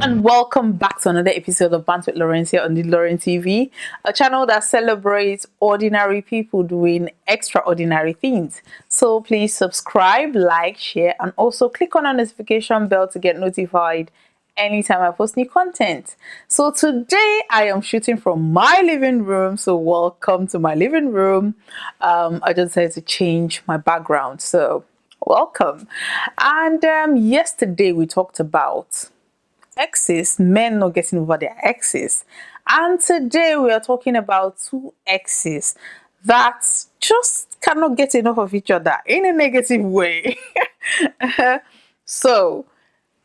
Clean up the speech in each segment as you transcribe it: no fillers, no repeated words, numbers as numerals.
And welcome back to another episode of Bantz with Lawrencia on the Lauren TV, a channel that celebrates ordinary people doing extraordinary things. So please subscribe, like, share, and also click on the notification bell to get notified anytime I post new content. So today I am shooting from my living room, so welcome to my living room. I just had to change my background, so welcome. And yesterday we talked about exes, men not getting over their exes, and today we are talking about two exes that just cannot get enough of each other in a negative way. So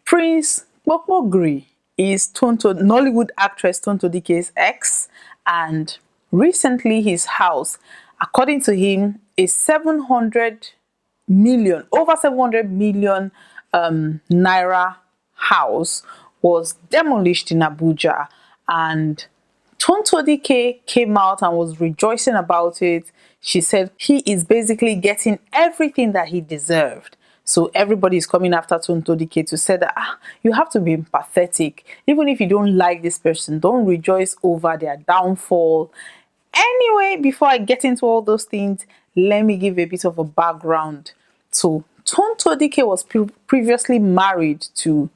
Prince Kpokpogri is Tonto, Nollywood actress Tonto Dikeh's ex, and recently his house, according to him, is 700 million, over 700 million naira house was demolished in Abuja, and Tonto Dikeh came out and was rejoicing about it. She said he is basically getting everything that he deserved. So everybody is coming after Tonto Dikeh to say that you have to be empathetic. Even if you don't like this person, don't rejoice over their downfall. Anyway, before I get into all those things, let me give a bit of a background. So Tonto Dikeh was previously married to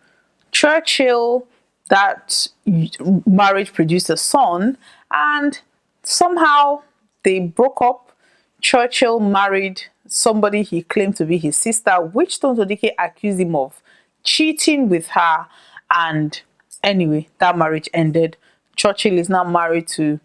Churchill. That marriage produced a son, and somehow they broke up. Churchill married somebody he claimed to be his sister, which Tonto Dikeh accused him of cheating with her. And anyway, that marriage ended. Churchill is now married to,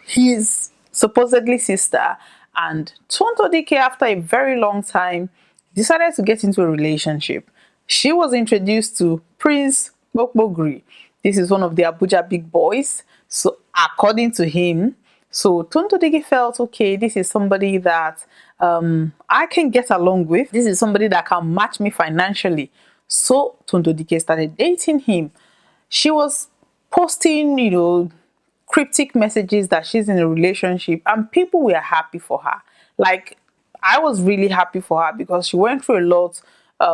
his supposedly sister, and Tonto Dikeh, after a very long time, decided to get into a relationship. She was introduced to Prince Kpokpogri. This is one of the Abuja big boys. So according to him, so Tonto Dikeh felt, okay, this is somebody that I can get along with. This is somebody that can match me financially. So Tonto Dikeh started dating him. She was posting, cryptic messages that she's in a relationship, and people were happy for her. Like, I was really happy for her because she went through a lot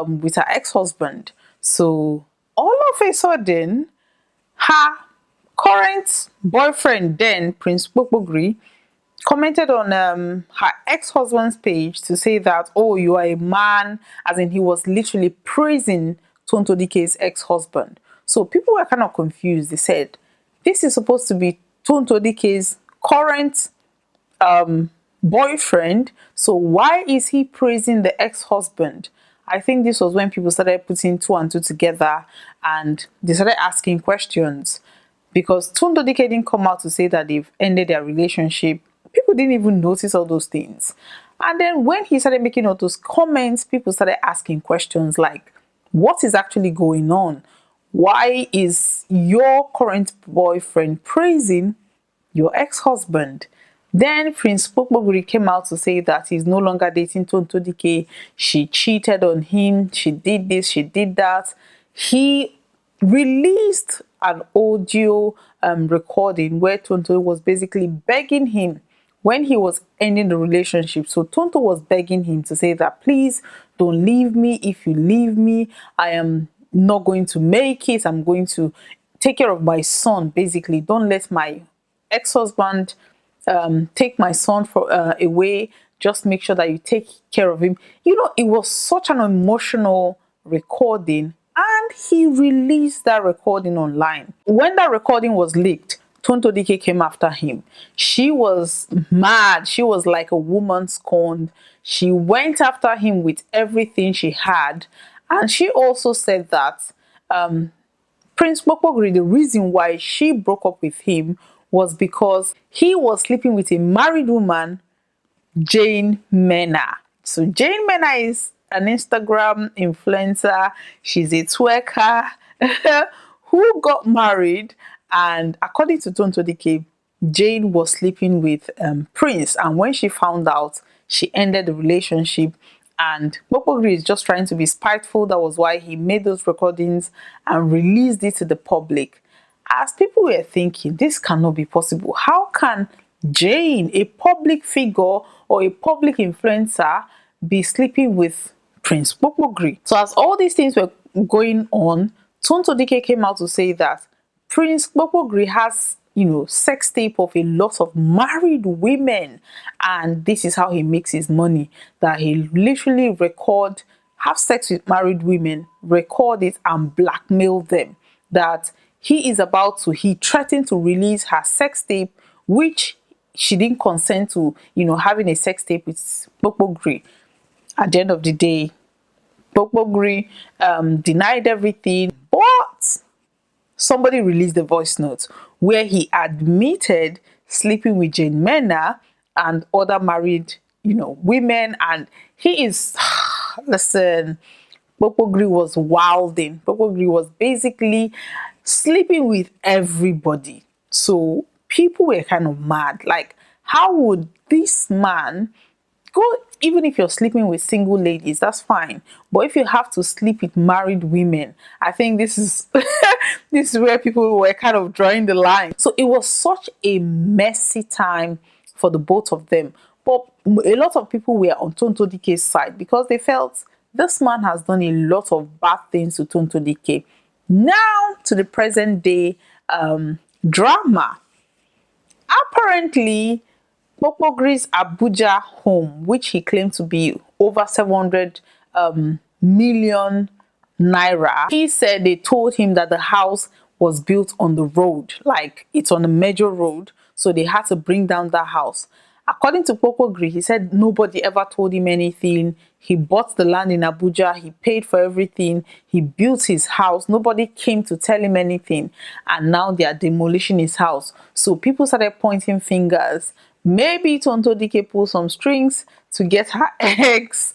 with her ex-husband. So all of a sudden, her current boyfriend, then Prince Kpokpogri, commented on her ex-husband's page to say that, oh, you are a man, as in he was literally praising Tonto Dikeh's ex-husband. So people were kind of confused. They said, this is supposed to be Tonto Dikeh's current boyfriend, so why is he praising the ex-husband? I think this was when people started putting two and two together, and they started asking questions, because Tonto Dikeh didn't come out to say that they've ended their relationship. People didn't even notice all those things. And then when he started making all those comments, people started asking questions like, what is actually going on? Why is your current boyfriend praising your ex-husband? Then Prince Kpokpogri came out to say that he's no longer dating Tonto Dikeh. She cheated on him. She did this, she did that. He released an audio recording where Tonto was basically begging him when he was ending the relationship. So Tonto was begging him to say that, please don't leave me. If you leave me, I am not going to make it. I'm going to take care of my son. Basically, don't let my ex-husband take my son away. Just make sure that you take care of him. It was such an emotional recording, and he released that recording online. When that recording was leaked, Tonto Dikeh came after him. She was mad. She was like a woman scorned. She went after him with everything she had, and she also said that Prince Kpokpogri, the reason why she broke up with him was because he was sleeping with a married woman, Jane Mena. So Jane Mena is an Instagram influencer. She's a twerker who got married, and according to Tonto Dikeh, Jane was sleeping with Prince, and when she found out, she ended the relationship. And Kpokpogri is just trying to be spiteful. That was why he made those recordings and released it to the public. As people were thinking, this cannot be possible. How can Jane, a public figure or a public influencer, be sleeping with Prince Kpokpogri? So as all these things were going on, Tonto Dikeh came out to say that Prince Kpokpogri has, sex tape of a lot of married women, and this is how he makes his money. That he literally have sex with married women, record it, and blackmail them. That he threatened to release her sex tape, which she didn't consent to, having a sex tape with Kpokpogri. At the end of the day, Kpokpogri denied everything, but somebody released the voice note where he admitted sleeping with Jane Mena and other married, women. And he is, listen, Kpokpogri was wilding. Kpokpogri was basically sleeping with everybody. So people were kind of mad. Like, how would this man go? Even if you're sleeping with single ladies, that's fine, but if you have to sleep with married women, I think this is this is where people were kind of drawing the line. So it was such a messy time for the both of them, but a lot of people were on Tonto Dikeh's side because they felt this man has done a lot of bad things to Tonto Dikeh. Now to the present day drama. Apparently, Kpokpogri's Abuja home, which he claimed to be over 700 million naira, he said they told him that the house was built on the road, like it's on a major road, so they had to bring down that house. According to Kpokpogri, he said nobody ever told him anything. He bought the land in Abuja, he paid for everything, he built his house, nobody came to tell him anything, and now they are demolishing his house. So people started pointing fingers. Maybe Tonto Dikeh pulled some strings to get her ex,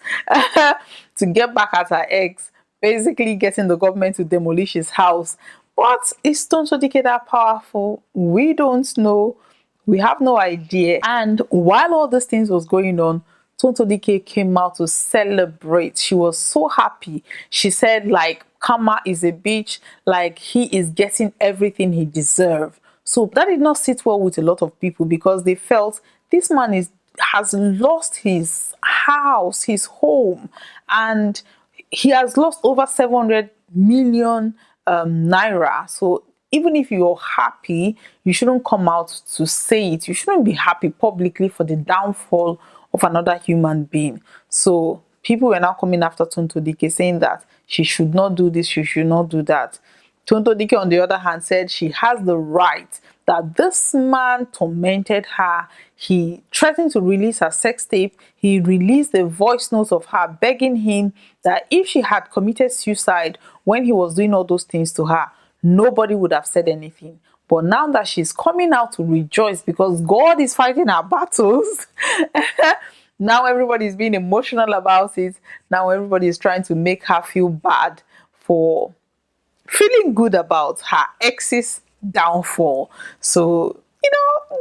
to get back at her ex, basically getting the government to demolish his house. But is Tonto Dikeh that powerful? We don't know. We have no idea. And while all these things was going on, Tonto Dikeh came out to celebrate. She was so happy. She said, like, Karma is a bitch, like he is getting everything he deserved. So that did not sit well with a lot of people because they felt this man has lost his house, his home, and he has lost over 700 million naira. So even if you're happy, you shouldn't come out to say it. You shouldn't be happy publicly for the downfall of another human being. So people were now coming after Tonto Dikeh saying that she should not do this, she should not do that. Tonto Dikeh, on the other hand, said she has the right, that this man tormented her. He threatened to release her sex tape. He released the voice notes of her begging him that if she had committed suicide when he was doing all those things to her, nobody would have said anything. But now that she's coming out to rejoice because God is fighting our battles, now everybody is being emotional about it. Now everybody is trying to make her feel bad for feeling good about her ex's downfall. So,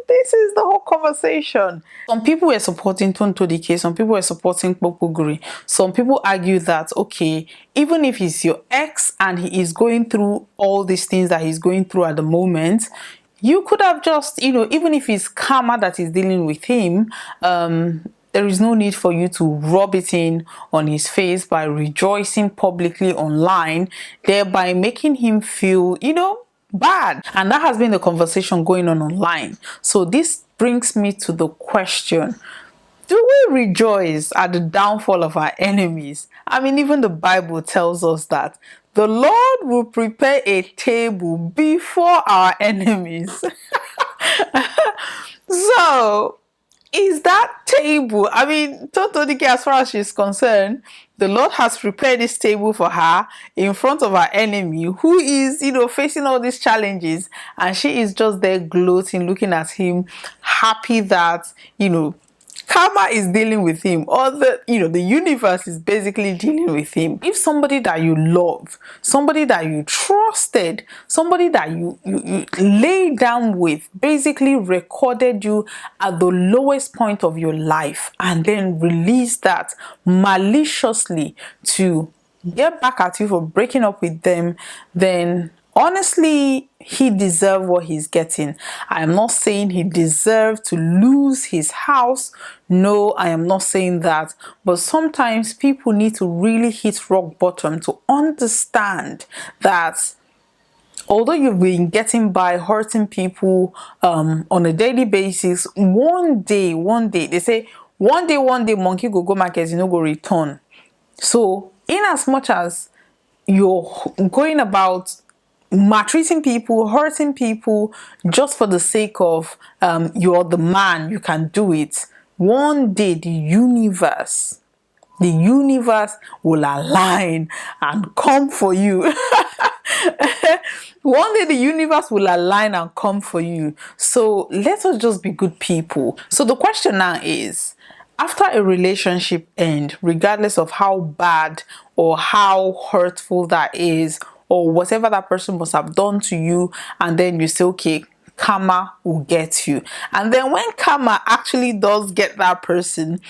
this is the whole conversation. Some people were supporting Tonto Dikeh, some people were supporting Kpokpogri. Some people argue that, okay, even if he's your ex and he is going through all these things that he's going through at the moment, you could have just, even if it's karma that is dealing with him, there is no need for you to rub it in on his face by rejoicing publicly online, thereby making him feel, bad. And that has been the conversation going on online. So this brings me to the question, do we rejoice at the downfall of our enemies? I mean, even the Bible tells us that the Lord will prepare a table before our enemies. So, is that table, I mean, Tonto Dikeh, as far as she's concerned, the Lord has prepared this table for her in front of her enemy who is, facing all these challenges, and she is just there gloating, looking at him, happy that, karma is dealing with him, or the universe is basically dealing with him. If somebody that you love, somebody that you trusted, somebody that you lay down with basically recorded you at the lowest point of your life and then released that maliciously to get back at you for breaking up with them, then Honestly, he deserved what he's getting. I am not saying he deserved to lose his house. No, I am not saying that. But sometimes people need to really hit rock bottom to understand that although you've been getting by hurting people on a daily basis, one day they say one day monkey go market, you know, go return. So in as much as you're going about maltreating people, hurting people just for the sake of you're the man, you can do it, one day the universe will align and come for you. One day the universe will align and come for you. So let us just be good people. So the question now is, after a relationship end, regardless of how bad or how hurtful that is, or whatever that person must have done to you, and then you say, okay, karma will get you. And then when karma actually does get that person,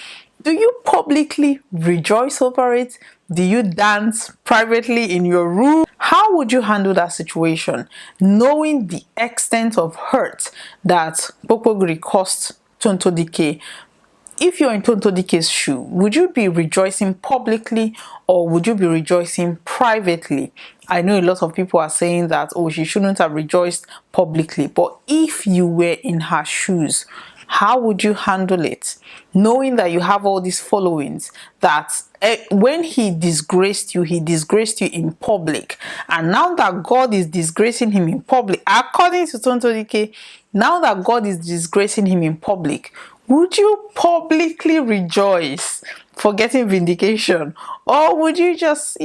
do you publicly rejoice over it? Do you dance privately in your room? How would you handle that situation, knowing the extent of hurt that Kpokpogri caused Tonto Dikeh? If you're in Tonto Dikeh's shoe, would you be rejoicing publicly or would you be rejoicing privately? I know a lot of people are saying that, oh, she shouldn't have rejoiced publicly. But if you were in her shoes, how would you handle it? Knowing that you have all these followings, that when he disgraced you in public. And now that God is disgracing him in public, according to Tonto Dikeh, now that God is disgracing him in public, would you publicly rejoice for getting vindication? Or would you just,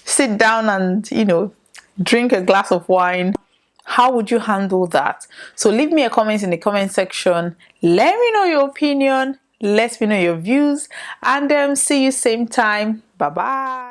sit down and, drink a glass of wine? How would you handle that? So leave me a comment in the comment section. Let me know your opinion. Let me know your views. And see you same time. Bye-bye.